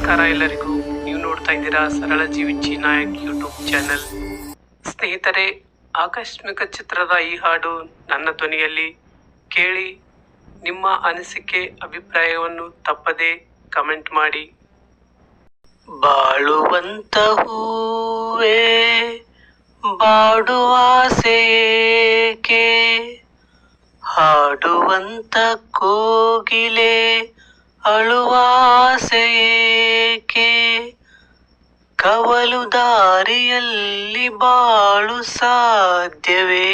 ನಮಸ್ಕಾರ ಎಲ್ಲರಿಗೂ. ನೀವು ನೋಡ್ತಾ ಇದ್ದೀರಾ ಸರಳ ಜೀವಿಚಿ ನಾಯಕ್ ಯೂಟ್ಯೂಬ್ ಚಾನೆಲ್. ಸ್ನೇಹಿತರೆ, ಆಕಸ್ಮಿಕ ಚಿತ್ರದ ಈ ಹಾಡು ನನ್ನ ಧ್ವನಿಯಲ್ಲಿ ಕೇಳಿ ನಿಮ್ಮ ಅನಿಸಿಕೆ ಅಭಿಪ್ರಾಯವನ್ನು ತಪ್ಪದೆ ಕಮೆಂಟ್ ಮಾಡಿ. ಬಾಳುವಂತ ಹೂವೇ ಬಾಡುವಾಸೇಕೆ, ಹಾಡುವಂತ ಕೋಗಿಲೆ ಅಳುವಾಸೆಯೇಕೆ, ಕವಲು ದಾರಿಯಲ್ಲಿ ಬಾಳು ಸಾಧ್ಯವೇ,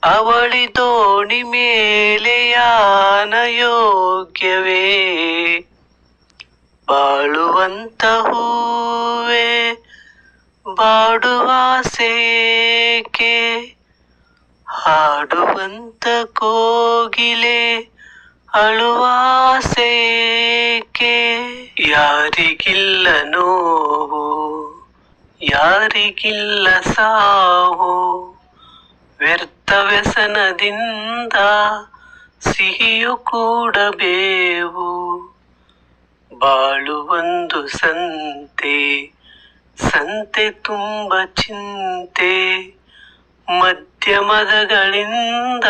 ಅವಳಿ ದೋಣಿ ಮೇಲೆ ಯಾನ ಯೋಗ್ಯವೇ. ಬಾಳುವಂತ ಹೂವೇ ಬಾಡುವಾಸೇಕೆ, ಹಾಡುವಂತ ಕೋಗಿಲೆ ಅಳುವಾಸೇಕೆ. ಯಾರಿಗಿಲ್ಲ ನೋವು, ಯಾರಿಗಿಲ್ಲ ಸಾವು, ವ್ಯರ್ಥ ವ್ಯಸನದಿಂದ ಸಿಹಿಯು ಕೂಡ ಬೇವು. ಬಾಳುವೊಂದು ಸಂತೆ, ಸಂತೆ ತುಂಬ ಚಿಂತೆ, ಮಧ್ಯಮದಗಳಿಂದ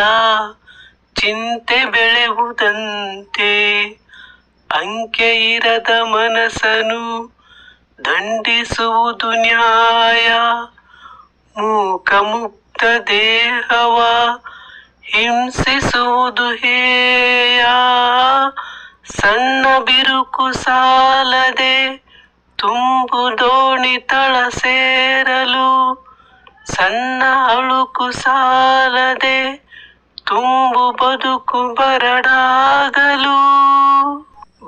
ಚಿಂತೆ ಬೆಳೆಯುವುದಂತೆ. ಅಂಕೆ ಇರದ ಮನಸ್ಸನ್ನು ದಂಡಿಸುವುದು ನ್ಯಾಯ, ಮೂಕ ಮುಕ್ತ ದೇಹವ ಹಿಂಸಿಸುವುದು ಹೇಯ. ಸಣ್ಣ ಬಿರುಕು ಸಾಲದೆ ತುಂಬು ದೋಣಿ ತಳ ಸೇರಲು, ಸಣ್ಣ ಅಳುಕು ಸಾಲದೆ ತುಂಬು ಬದುಕು ಬರಡಾಗಲು.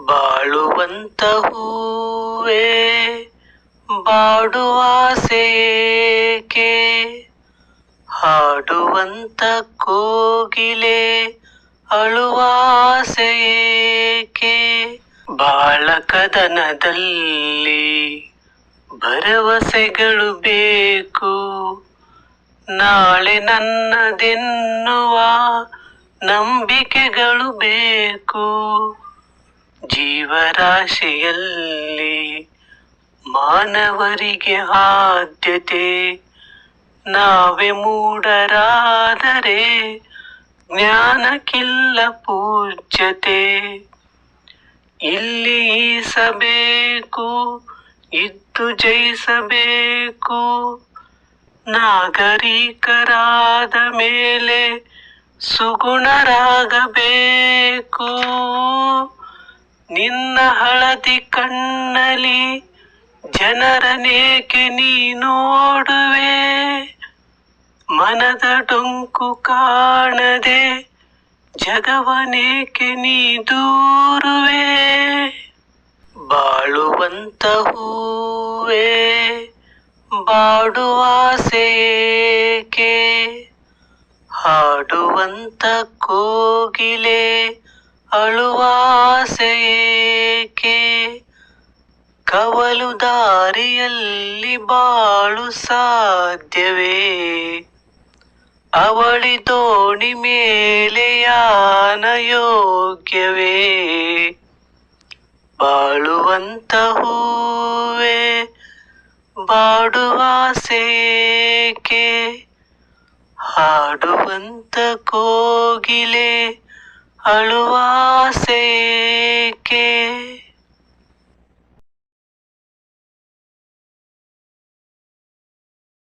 ಬಾಳುವಂತ ಹೂವೇ ಬಾಡುವಾಸೇಕೆ, ಹಾಡುವಂತ ಕೋಗಿಲೆ ಅಳುವಾಸೆಯೇಕೆ. ಬಾಳ ಕದನದಲ್ಲಿ ಭರವಸೆಗಳು ಬೇಕು, ನಾಳೆ ನನ್ನದೆನ್ನುವ ನಂಬಿಕೆಗಳು ಬೇಕು. ಜೀವರಾಶಿಯಲ್ಲಿ ಮಾನವರಿಗೆ ಆದ್ಯತೆ, ನಾವೇ ಮೂಢರಾದರೆ ಜ್ಞಾನಕ್ಕಿಲ್ಲ ಪೂಜ್ಯತೆ. ಇಲ್ಲಿ ಈಸಬೇಕು, ಇದ್ದು ಜಯಿಸಬೇಕು, ನಾಗರಿಕರಾದ ಮೇಲೆ ಸುಗುಣರಾಗಬೇಕು. ನಿನ್ನ ಹಳದಿ ಕಣ್ಣಲ್ಲಿ ಜನರನೇಕೆ ನೀ ನೋಡುವೆ, ಮನದ ಡೊಂಕು ಕಾಣದೆ ಜಗವನೇಕೆ ನೀ ದೂರುವೆ. ಬಾಳುವಂತ ಹೂವೇ ಬಾಡುವಾಸೇಕೆ, ಹಾಡುವಂತ ಕೋಗಿಲೆ ಅಳುವಾಸೆಯೇಕೆ, ಕವಲು ದಾರಿಯಲ್ಲಿ ಬಾಳು ಸಾಧ್ಯವೇ, ಅವಳಿ ದೋಣಿ ಮೇಲೆ ಯಾನ ಯೋಗ್ಯವೇ. ಬಾಳುವಂತ ಹೂವೇ ಬಾಡುವಾಸೇಕೆ, ಹಾಡುವಂತ ಕೋಗಿಲೆ ಅಳುವಾಸೇಕೆ.